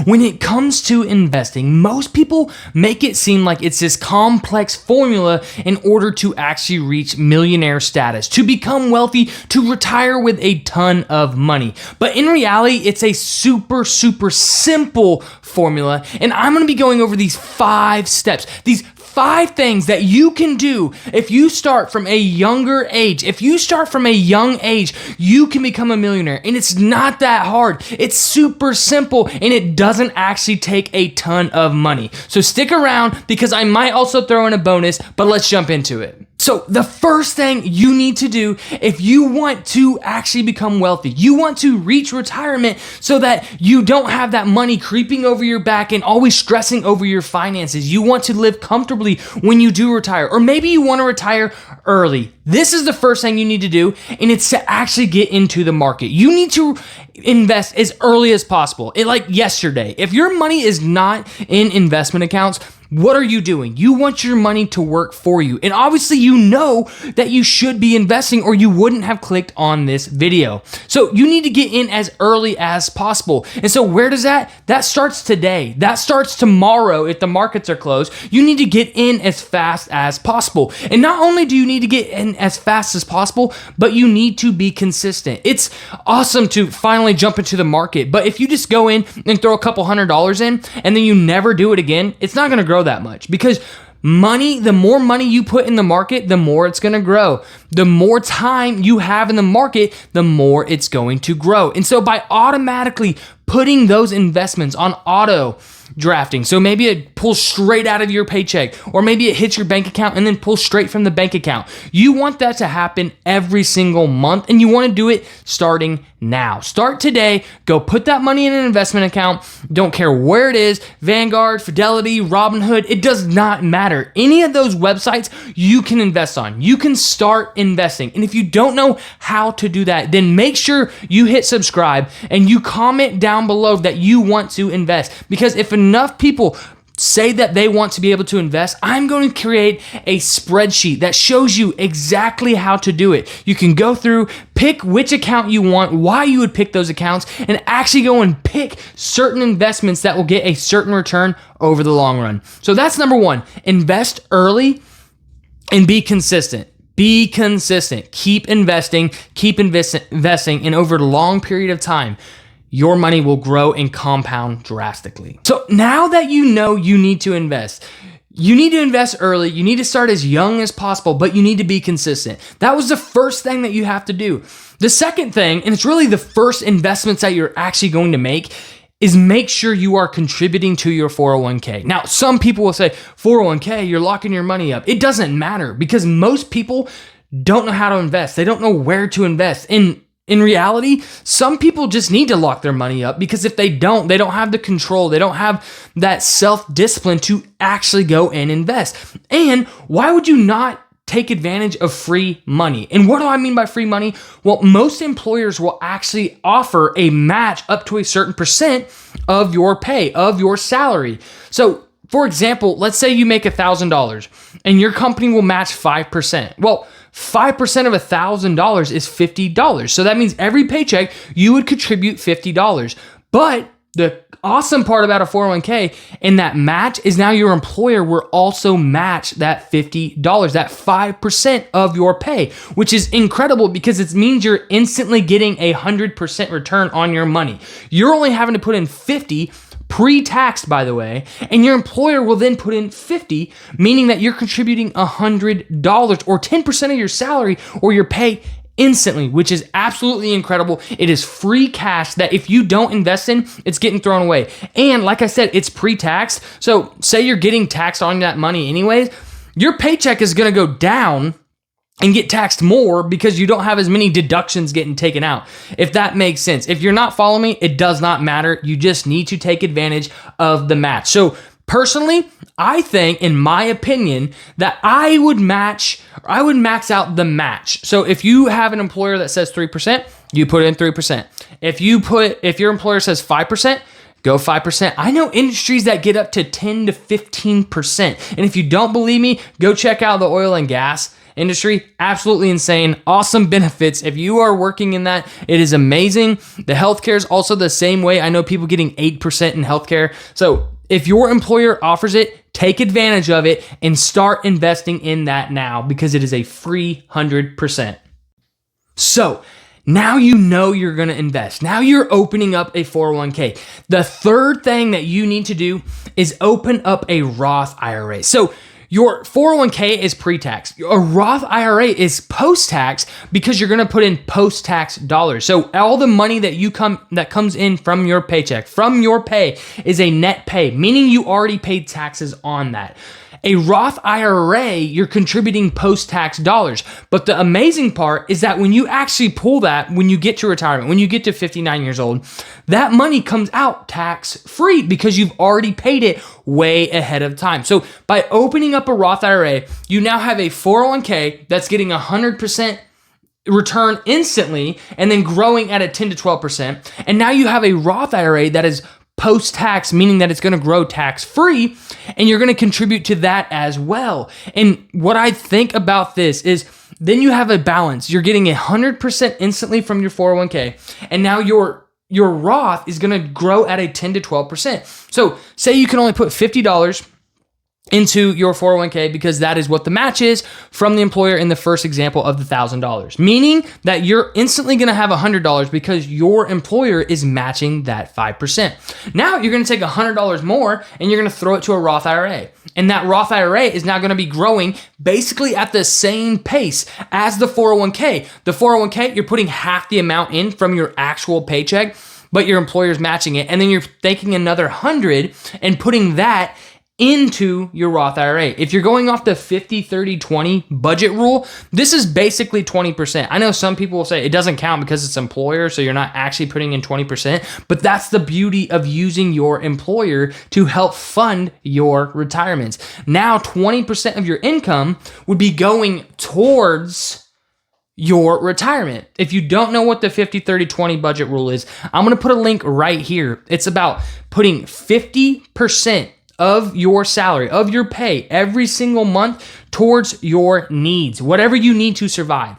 When it comes to investing, most people make it seem like it's this complex formula in order to actually reach millionaire status, to become wealthy, to retire with a ton of money. But in reality, it's a super simple formula, and I'm going to be going over these 5 steps, these 5 things that you can do if you start from a younger age. If you start from a young age, you can become a millionaire. And it's not that hard. It's super simple, and it doesn't actually take a ton of money. So stick around because I might also throw in a bonus, but let's jump into it. So the first thing you need to do if you want to actually become wealthy, you want to reach retirement so that you don't have that money creeping over your back and always stressing over your finances. You want to live comfortably when you do retire, or maybe you want to retire early. This is the first thing you need to do, and it's to actually get into the market. You need to invest as early as possible, like yesterday. If your money is not in investment accounts, what are you doing? You want your money to work for you. And obviously you know that you should be investing or you wouldn't have clicked on this video. So you need to get in as early as possible. And so where does that starts today. That starts tomorrow if the markets are closed. You need to get in as fast as possible. And not only do you need to get in as fast as possible, but you need to be consistent. It's awesome to finally jump into the market, but if you just go in and throw a couple $100s in and then you never do it again, it's not going to grow that much, because the more money you put in the market, the more it's going to grow. The more time you have in the market, the more it's going to grow. And so by automatically putting those investments on auto drafting, so maybe it pulls straight out of your paycheck, or maybe it hits your bank account and then pulls straight from the bank account. You want that to happen every single month, and you want to do it starting now. Start today. Go put that money in an investment account. Don't care where it is, Vanguard, Fidelity, Robinhood, it does not matter. Any of those websites you can invest on. You can start investing. And if you don't know how to do that, then make sure you hit subscribe and you comment down below that you want to invest. Because if enough people say that they want to be able to invest, I'm going to create a spreadsheet that shows you exactly how to do it. You can go through, pick which account you want, why you would pick those accounts, and actually go and pick certain investments that will get a certain return over the long run. So that's number 1. Invest early and be consistent. Be consistent. Keep investing, and over a long period of time, your money will grow and compound drastically. So now that you know you need to invest early, you need to start as young as possible, but you need to be consistent. That was the first thing that you have to do. The second thing, and it's really the first investments that you're actually going to make, is make sure you are contributing to your 401k. Now, some people will say, 401k, you're locking your money up. It doesn't matter, because most people don't know how to invest. They don't know where to invest. In reality, some people just need to lock their money up, because if they don't have the control. They don't have that self-discipline to actually go and invest. And why would you not take advantage of free money? And what do I mean by free money? Well, most employers will actually offer a match up to a certain percent of your pay, of your salary. So, for example, let's say you make $1,000 and your company will match 5%. Well, 5% of $1,000 is $50. So that means every paycheck you would contribute $50. But the awesome part about a 401k and that match is now your employer will also match that $50, that 5% of your pay, which is incredible because it means you're instantly getting 100% return on your money. You're only having to put in 50 pre-taxed, by the way, and your employer will then put in 50, meaning that you're contributing $100 or 10% of your salary or your pay instantly, which is absolutely incredible. It is free cash that if you don't invest in, it's getting thrown away. And like I said, it's pre-taxed. So say you're getting taxed on that money anyways, your paycheck is going to go down and get taxed more because you don't have as many deductions getting taken out, if that makes sense. If you're not following me, it does not matter. You just need to take advantage of the match. So personally, I think, in my opinion, that I would max out the match. So if you have an employer that says 3%, you put in 3%. If your employer says 5%, go 5%. I know industries that get up to 10 to 15%. And if you don't believe me, go check out the oil and gas industry, absolutely insane. Awesome benefits. If you are working in that, it is amazing. The healthcare is also the same way. I know people getting 8% in healthcare. So if your employer offers it, take advantage of it and start investing in that now because it is a free 100%. So now you know you're going to invest. Now you're opening up a 401k. The third thing that you need to do is open up a Roth IRA. So your 401k is pre-tax. A Roth IRA is post-tax because you're going to put in post-tax dollars. So all the money that comes in from your paycheck, from your pay, is a net pay, meaning you already paid taxes on that. A Roth IRA, you're contributing post-tax dollars. But the amazing part is that when you actually pull that, when you get to retirement, when you get to 59 years old, that money comes out tax-free because you've already paid it way ahead of time. So by opening up a Roth IRA, you now have a 401k that's getting 100% return instantly and then growing at a 10 to 12%. And now you have a Roth IRA that is post-tax, meaning that it's going to grow tax-free, and you're going to contribute to that as well. And what I think about this is then you have a balance. You're getting 100% instantly from your 401k, and now your Roth is going to grow at a 10 to 12%. So say you can only put $50 into your 401k because that is what the match is from the employer in the first example of the $1,000, meaning that you're instantly going to have $100 because your employer is matching that 5%. Now you're going to take $100 more and you're going to throw it to a Roth IRA. And that Roth IRA is now going to be growing basically at the same pace as the 401k. The 401k, you're putting half the amount in from your actual paycheck, but your employer's matching it. And then you're taking another 100 and putting that into your Roth IRA. If you're going off the 50, 30, 20 budget rule, this is basically 20%. I know some people will say it doesn't count because it's employer, so you're not actually putting in 20%, but that's the beauty of using your employer to help fund your retirements. Now, 20% of your income would be going towards your retirement. If you don't know what the 50, 30, 20 budget rule is, I'm going to put a link right here. It's about putting 50% of your salary, of your pay every single month towards your needs, whatever you need to survive.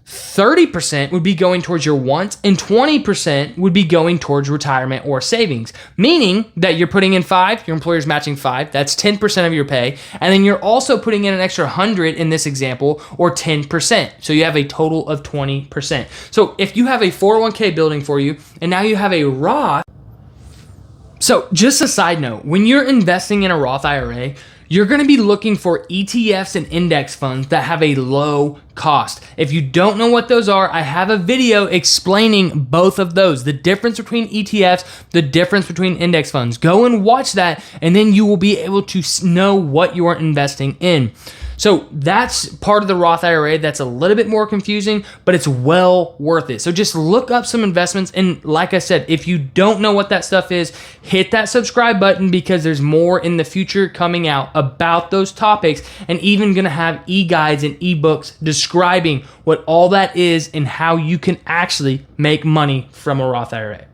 30% would be going towards your wants and 20% would be going towards retirement or savings, meaning that you're putting in 5, your employer's matching 5, that's 10% of your pay, and then you're also putting in an extra 100 in this example, or 10%. So you have a total of 20%. So if you have a 401k building for you and now you have a Roth. So just a side note, when you're investing in a Roth IRA, you're going to be looking for ETFs and index funds that have a low cost. If you don't know what those are, I have a video explaining both of those, the difference between ETFs, the difference between index funds. Go and watch that, and then you will be able to know what you are investing in. So that's part of the Roth IRA that's a little bit more confusing, but it's well worth it. So just look up some investments. And like I said, if you don't know what that stuff is, hit that subscribe button because there's more in the future coming out about those topics, and even gonna have e-guides and ebooks describing what all that is and how you can actually make money from a Roth IRA.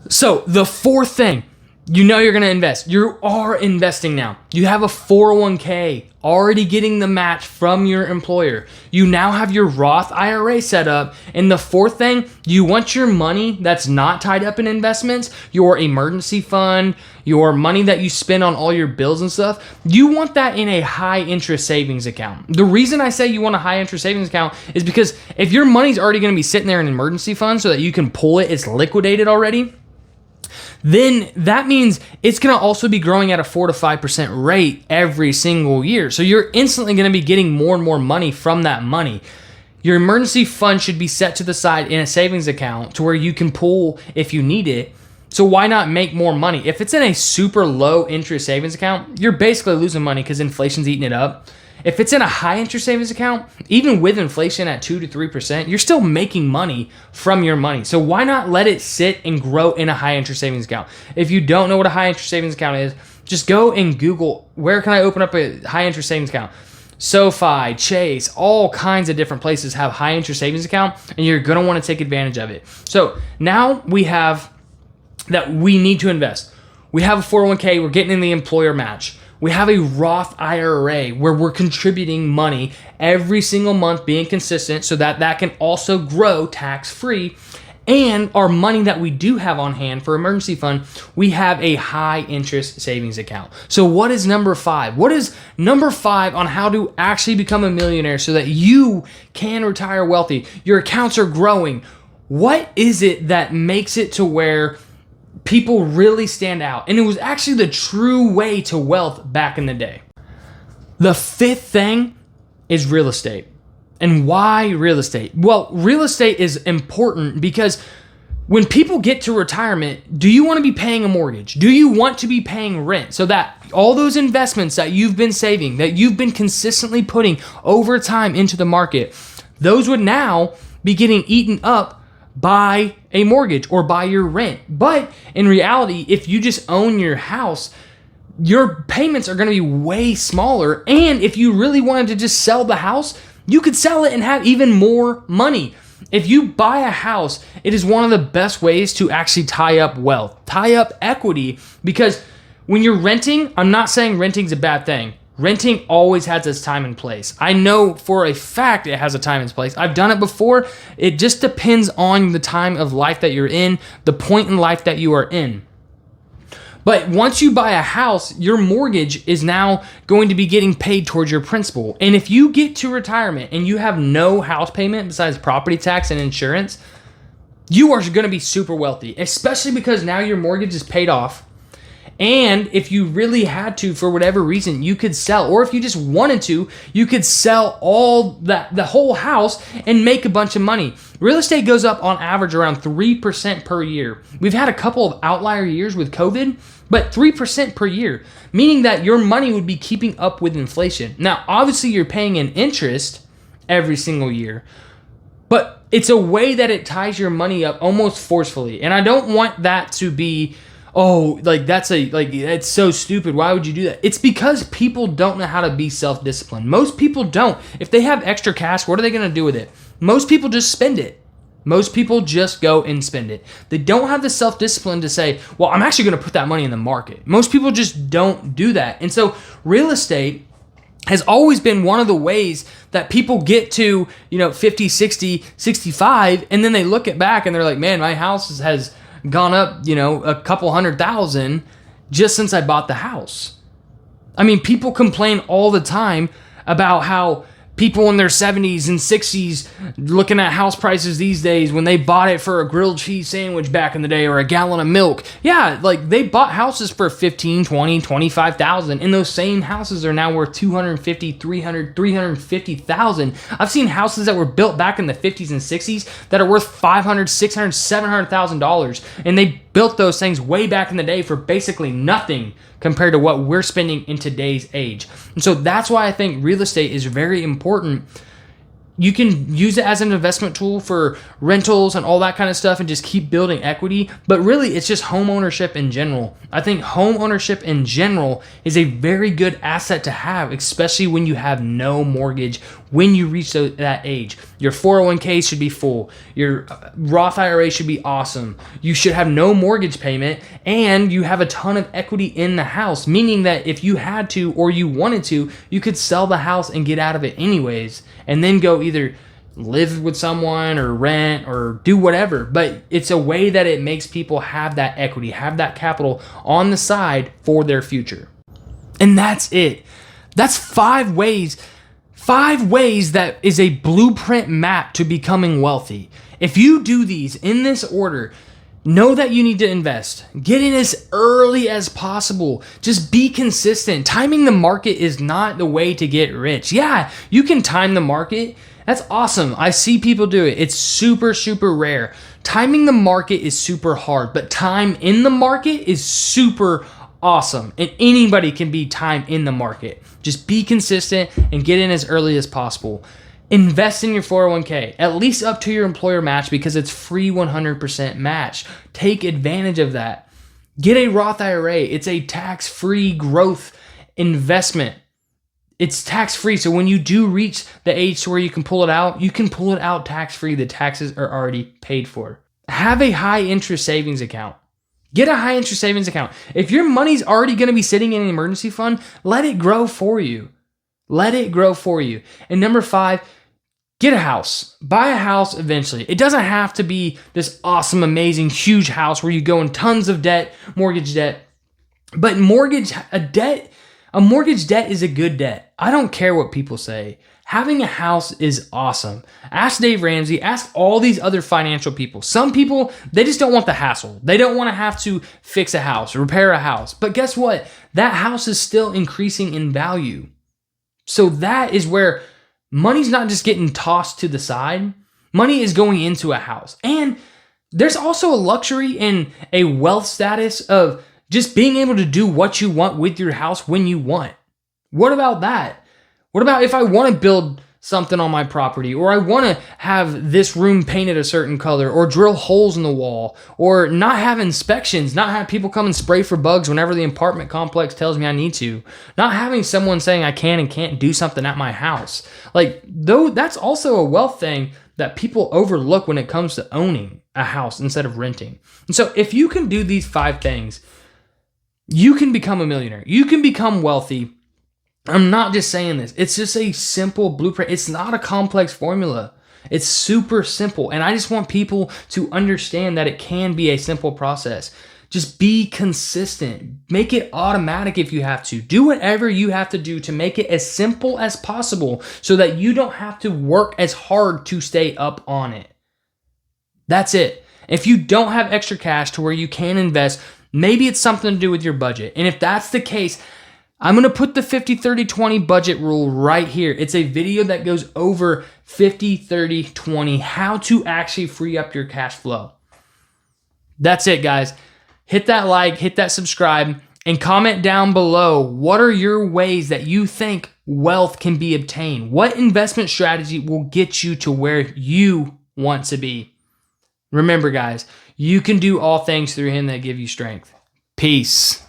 So the fourth thing, you know you're going to invest. You are investing now. You have a 401k already getting the match from your employer. You now have your Roth IRA set up. And the fourth thing, you want your money that's not tied up in investments, your emergency fund, your money that you spend on all your bills and stuff, you want that in a high interest savings account. The reason I say you want a high interest savings account is because if your money's already going to be sitting there in an emergency fund so that you can pull it, it's liquidated already, then that means it's going to also be growing at a 4 to 5% rate every single year. So you're instantly going to be getting more and more money from that money. Your emergency fund should be set to the side in a savings account to where you can pull if you need it. So why not make more money? If it's in a super low interest savings account, you're basically losing money because inflation's eating it up. If it's in a high interest savings account, even with inflation at 2 to 3%, you're still making money from your money. So why not let it sit and grow in a high interest savings account? If you don't know what a high interest savings account is, just go and Google, where can I open up a high interest savings account? SoFi, Chase, all kinds of different places have high interest savings account, and you're going to want to take advantage of it. So now we have that we need to invest. We have a 401k, we're getting in the employer match. We have a Roth IRA where we're contributing money every single month, being consistent so that that can also grow tax-free. And our money that we do have on hand for emergency fund, we have a high interest savings account. So what is number 5? What is number 5 on how to actually become a millionaire so that you can retire wealthy? Your accounts are growing. What is it that makes it to where people really stand out? And it was actually the true way to wealth back in the day. The 5th thing is real estate. And why real estate? Well, real estate is important because when people get to retirement, do you want to be paying a mortgage? Do you want to be paying rent so that all those investments that you've been saving, that you've been consistently putting over time into the market, those would now be getting eaten up by a mortgage or by your rent? But in reality, if you just own your house, your payments are going to be way smaller. And if you really wanted to just sell the house, you could sell it and have even more money. If you buy a house, it is one of the best ways to actually tie up wealth, tie up equity, because when you're renting, I'm not saying renting is a bad thing. Renting always has its time and place. I know for a fact it has a time and place. I've done it before. It just depends on the time of life that you're in, the point in life that you are in. But once you buy a house, your mortgage is now going to be getting paid towards your principal. And if you get to retirement and you have no house payment besides property tax and insurance, you are going to be super wealthy, especially because now your mortgage is paid off. And if you really had to, for whatever reason, you could sell, or if you just wanted to, you could sell the whole house and make a bunch of money. Real estate goes up on average around 3% per year. We've had a couple of outlier years with COVID, but 3% per year, meaning that your money would be keeping up with inflation. Now, obviously you're paying an interest every single year, but it's a way that it ties your money up almost forcefully. And I don't want that to be, oh, like it's so stupid. Why would you do that? It's because people don't know how to be self-disciplined. Most people don't. If they have extra cash, what are they going to do with it? Most people just spend it. Most people just go and spend it. They don't have the self-discipline to say, well, I'm actually going to put that money in the market. Most people just don't do that. And so real estate has always been one of the ways that people get to, 50, 60, 65, and then they look it back and they're like, man, my house has gone up, a couple $100,000 just since I bought the house. I mean, people complain all the time about how people in their 70s and 60s looking at house prices these days when they bought it for a grilled cheese sandwich back in the day or a gallon of milk. Yeah, like they bought houses for 15, 20, 25,000, and those same houses are now worth 250, 300, 350,000. I've seen houses that were built back in the 50s and 60s that are worth $500, $600, $700,000, and they built those things way back in the day for basically nothing compared to what we're spending in today's age. And so that's why I think real estate is very important. You can use it as an investment tool for rentals and all that kind of stuff and just keep building equity. But really, it's just home ownership in general. I think home ownership in general is a very good asset to have, especially when you have no mortgage when you reach that age. Your 401k should be full. Your Roth IRA should be awesome. You should have no mortgage payment, and you have a ton of equity in the house, meaning that if you had to or you wanted to, you could sell the house and get out of it anyways, and then go either live with someone or rent or do whatever. But it's a way that it makes people have that equity, have that capital on the side for their future. And that's it. That's 5 ways. 5 ways that is a blueprint map to becoming wealthy. If you do these in this order, know that you need to invest. Get in as early as possible. Just be consistent. Timing the market is not the way to get rich. Yeah, you can time the market. That's awesome. I see people do it. It's super, super rare. Timing the market is super hard, but time in the market is super awesome. And anybody can be time in the market. Just be consistent and get in as early as possible. Invest in your 401k, at least up to your employer match, because it's free 100% match. Take advantage of that. Get a Roth IRA. It's a tax-free growth investment. It's tax-free, so when you do reach the age to where you can pull it out, you can pull it out tax-free. The taxes are already paid for. Have a high-interest savings account. Get a high interest savings account. If your money's already going to be sitting in an emergency fund, let it grow for you. Let it grow for you. And number 5, get a house. Buy a house eventually. It doesn't have to be this awesome, amazing, huge house where you go in tons of debt, mortgage debt. But a mortgage debt is a good debt. I don't care what people say. Having a house is awesome. Ask Dave Ramsey, ask all these other financial people. Some people, they just don't want the hassle. They don't want to have to fix a house, repair a house. But guess what? That house is still increasing in value. So that is where money's not just getting tossed to the side. Money is going into a house. And there's also a luxury and a wealth status of just being able to do what you want with your house when you want. What about that? What about if I want to build something on my property, or I want to have this room painted a certain color, or drill holes in the wall, or not have inspections, not have people come and spray for bugs whenever the apartment complex tells me I need to, not having someone saying I can and can't do something at my house. Like, though, that's also a wealth thing that people overlook when it comes to owning a house instead of renting. And so if you can do these 5 things, you can become a millionaire. You can become wealthy. I'm not just saying this. It's just a simple blueprint. It's not a complex formula. It's super simple. And I just want people to understand that it can be a simple process. Just be consistent. Make it automatic if you have to. Do whatever you have to do to make it as simple as possible so that you don't have to work as hard to stay up on it. That's it. If you don't have extra cash to where you can invest, maybe it's something to do with your budget. And if that's the case, I'm going to put the 50-30-20 budget rule right here. It's a video that goes over 50-30-20, how to actually free up your cash flow. That's it, guys. Hit that like, hit that subscribe, and comment down below, what are your ways that you think wealth can be obtained? What investment strategy will get you to where you want to be? Remember, guys, you can do all things through him that give you strength. Peace.